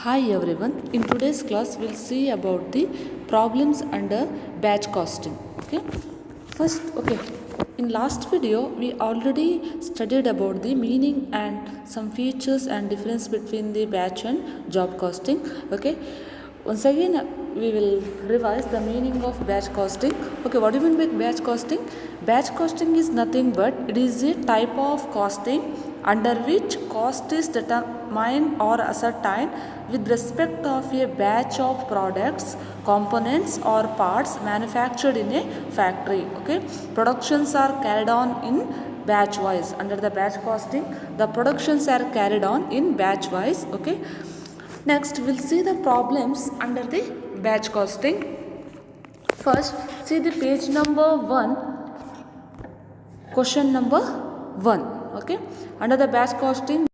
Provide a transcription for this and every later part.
Hi everyone, in today's class we'll see about the problems under batch costing. Okay, first, in last video we already studied about the meaning and some features and difference between the batch and job costing. Okay, once again we will revise the meaning of batch costing. Okay, what do you mean by batch costing? Batch costing is nothing but it is a type of costing under which cost is determined or ascertained with respect of a batch of products, components or parts manufactured in a factory. Okay, productions are carried on in batch wise. Under the batch costing, the productions are carried on in batch wise. Okay, next we'll see the problems under the batch costing. First, see the page number 1, question number 1. Okay, under the batch costing,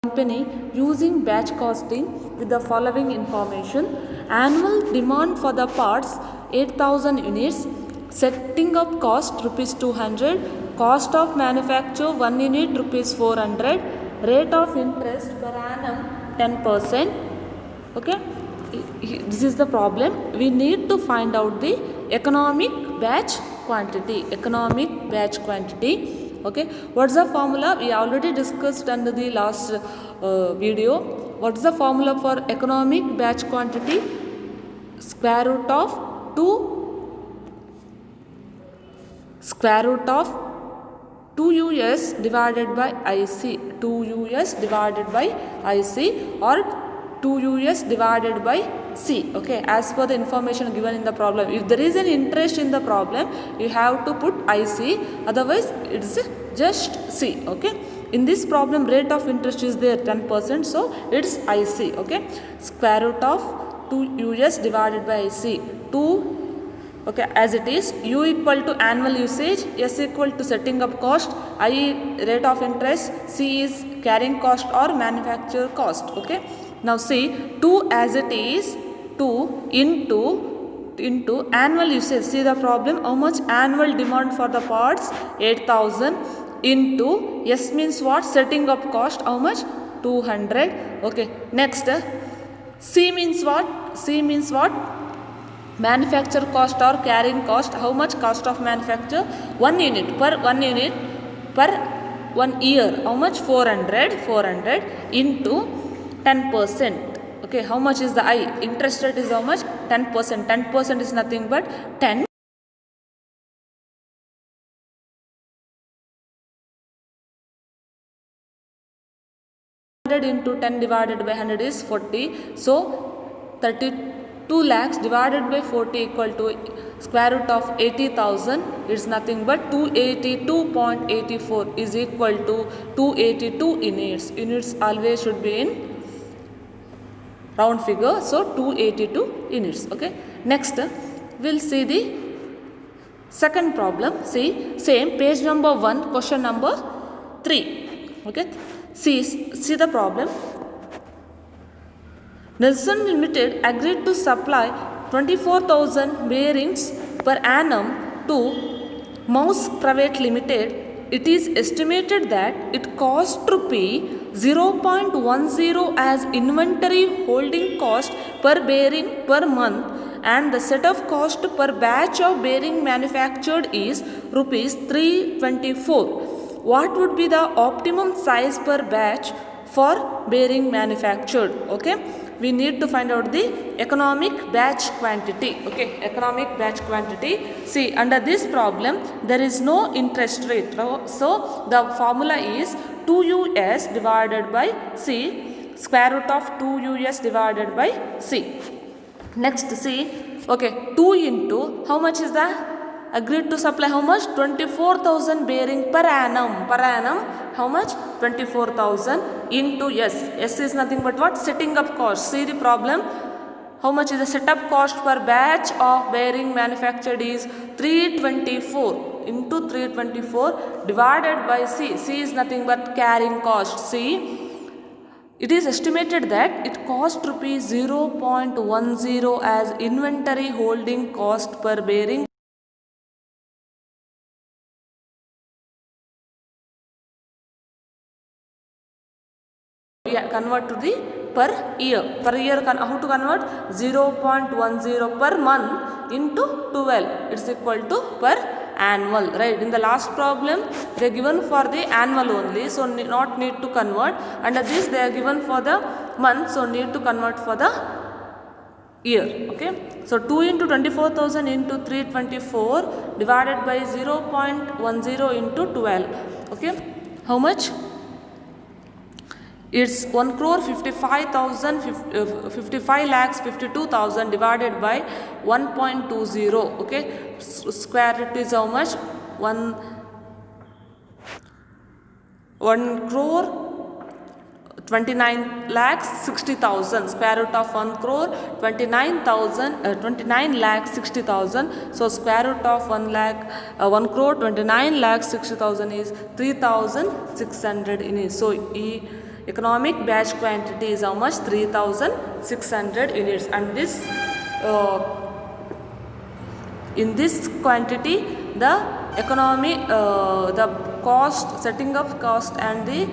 company using batch costing with the following information: annual demand for the parts 8000 units, setting up cost rupees 200, cost of manufacture 1 unit rupees 400, rate of interest per annum 10%. Okay, this is the problem. We need to find out the economic batch quantity. Okay, what's the formula? We already discussed under the last video. What's the formula for economic batch quantity? Square root of 2 US divided by IC, 2 US divided by IC, or 2 US divided by C. Okay, as per the information given in the problem. If there is an interest in the problem, you have to put IC, otherwise it's just C. Okay, in this problem rate of interest is there 10%, so it's IC. Okay, square root of 2 US divided by IC, 2. Okay, as it is, U equal to annual usage, S equal to setting up cost, I rate of interest, C is carrying cost or manufacture cost. Okay, now see 2 as it is, 2 into annual usage. See the problem, how much annual demand for the parts? 8000 into S means what? Setting up cost, how much? 200. Okay, next C means what? Manufacture cost or carrying cost. How much cost of manufacture? 1 unit per 1 year. How much? 400 into 10%. Okay, how much is the I? Interest rate is how much? 10%. 10% is nothing but 10. Into 10 divided by 100 is 40. So 32 lakhs divided by 40 equal to square root of 80,000 is nothing but 282.84 is equal to 282 units. Units always should be in round figure, so 282 units. Okay, next we'll see the second problem. See, same page number 1, question number 3. Okay, see the problem. Nelson Limited agreed to supply 24,000 bearings per annum to Mouse Private Limited. It is estimated that it cost rupee 0.10 as inventory holding cost per bearing per month, and the set of cost per batch of bearing manufactured is rupees 324. What would be the optimum size per batch for bearing manufactured? Okay, we need to find out the economic batch quantity. Okay, economic batch quantity. See, under this problem there is no interest rate, so the formula is 2 US divided by C, square root of 2 US divided by C. Next, see, okay, 2 into how much is the agreed to supply? How much? 24,000 bearing per annum. How much? 24,000 into S is nothing but what? Setting up cost. See the problem, how much is the setup cost per batch of bearing manufactured is 324 into 324 divided by C is nothing but carrying cost. See, it is estimated that it cost rupees 0.10 as inventory holding cost per bearing convert to the per year. Per year, how to convert? 0.10 per month into 12. It's equal to per annual, right? In the last problem, they are given for the annual only, so not need to convert. Under this, they are given for the month, so need to convert for the year. Okay, so 2 into 24,000 into 324 divided by 0.10 into 12. Okay, how much? It's 1 crore 55,000 55 lakhs 52,000 divided by 1.20. Okay, square root is how much? 1 crore 29 lakhs 60,000. Square root of 1 crore 29 lakhs 60,000. So square root of 1 crore 29 lakhs 60,000 is 3,600 units. So economic batch quantity is how much? 3,600 units. And this in this quantity, the economy, the cost, setting up cost and the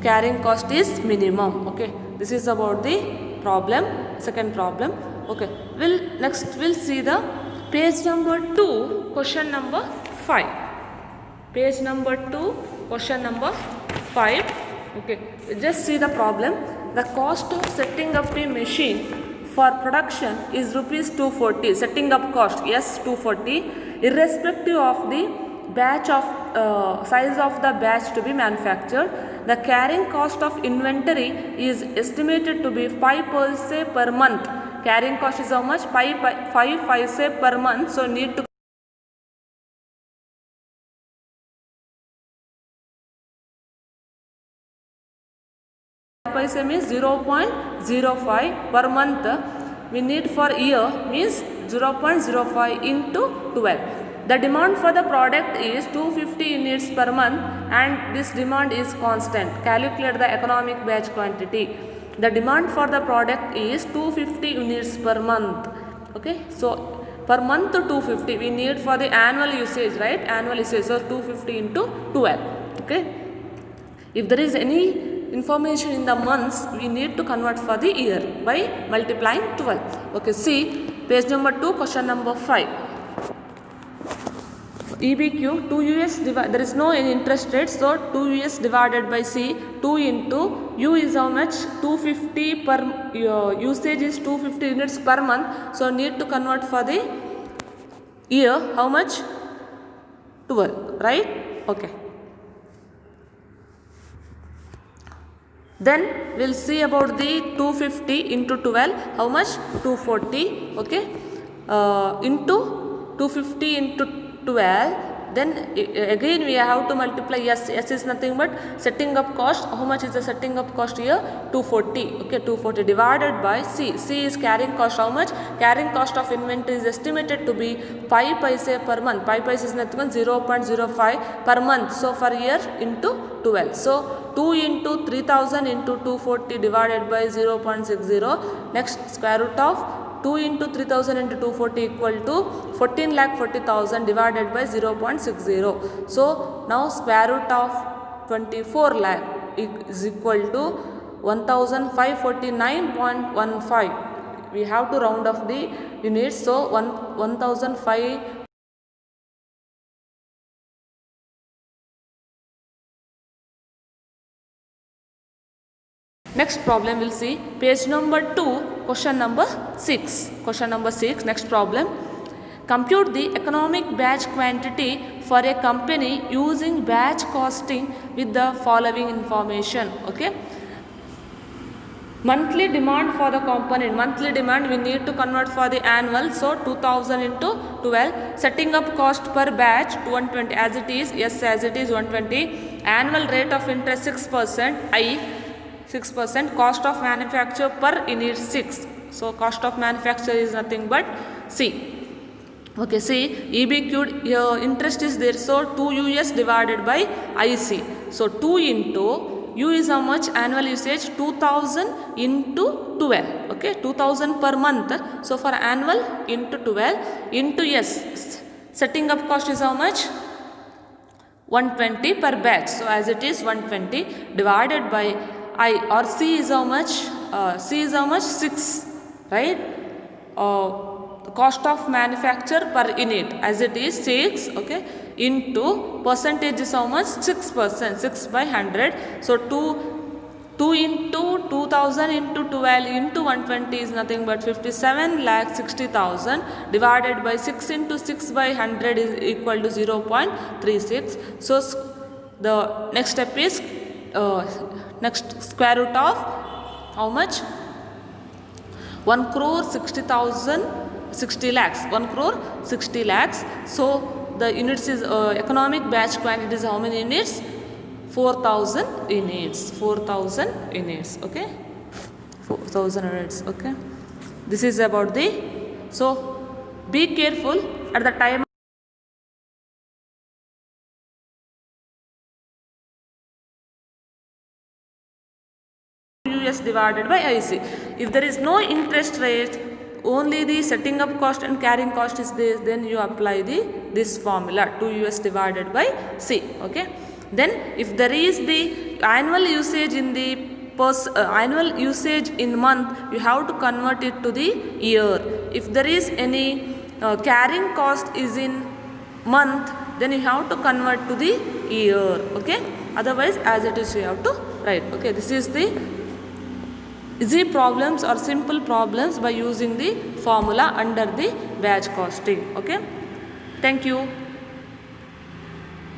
carrying cost is minimum. Okay, this is about the problem, second problem. Okay, we'll see the page number 2, question number 5. Page number 2, question number 5. Okay, just see the problem. The cost of setting up a machine for production is rupees 240. Setting up cost, yes, 240, irrespective of the batch of size of the batch to be manufactured. The carrying cost of inventory is estimated to be 5 paise per month. Carrying cost is how much? 5 paise per month. So need to paise means 0.05 per month. We need for year means 0.05 into 12. The demand for the product is 250 units per month and this demand is constant. Calculate the economic batch quantity. The demand for the product is 250 units per month. Okay, so per month 250 we need for the annual usage, right? Annual usage, so 250 into 12. Okay, if there is any information in the months, we need to convert for the year by multiplying 12. Okay, see page number 2, question number 5. EBQ 2 US there is no any interest rate, so 2 US divided by C, 2 into U is how much? 250 per usage is 250 units per month, so need to convert for the year. How much? 12, right? Okay. Then we'll see about the 250 into 12, how much? 240. Okay, into 250 into 12, then again we have to multiply. S is nothing but setting up cost. How much is the setting up cost here? 240. Okay, 240 divided by C. C is carrying cost. How much? Carrying cost of inventory is estimated to be 5 paise per month. 5 paise is nothing but 0.05 per month. So for year into 12. So 2 into 3000 into 240 divided by 0.60. Next, square root of 2 into 3000 into 240 equal to 14,40,000 divided by 0.60. So now square root of 24 lakh is equal to 1549.15. We have to round off the units, so 1005. Next problem we'll see page number 2, question number 6. Question number 6, next problem. Compute the economic batch quantity for a company using batch costing with the following information. Okay. Monthly demand for the component. Monthly demand we need to convert for the annual. So 2000 into 12. Setting up cost per batch 120 as it is. Yes, as it is 120. Annual rate of interest 6%. 6%. Cost of manufacture per unit 6. So cost of manufacture is nothing but C. Okay, see EBQ interest is there, so 2 US divided by IC. So 2 into U is how much? Annual usage 2000 into 12. Okay, 2000 per month. So for annual into 12 into S. Setting up cost is how much? 120 per batch. So as it is 120 divided by I or C is how much? C is how much? 6, right? The cost of manufacture per unit as it is 6, okay, into percentage is how much? 6%, 6 by 100. So 2 into 2000 into 12 into 120 is nothing but 57,60,000 divided by 6 into 6 by 100 is equal to 0.36. So the next step is next square root of how much? 1 crore 60,000 60 lakhs 1 crore 60 lakhs. So the units is economic batch quantity is how many units? 4,000 units. 4,000 units. Okay, 4,000 units. Okay, this is about the. So be careful at the time US divided by IC. If there is no interest rate, only the setting up cost and carrying cost is this, then you apply this formula 2 US divided by C. Okay, then if there is the annual usage in the annual usage in month, you have to convert it to the year. If there is any carrying cost is in month, then you have to convert to the year. Okay, otherwise as it is you have to write. Okay, this is the easy problems or simple problems by using the formula under the batch costing. Okay, thank you.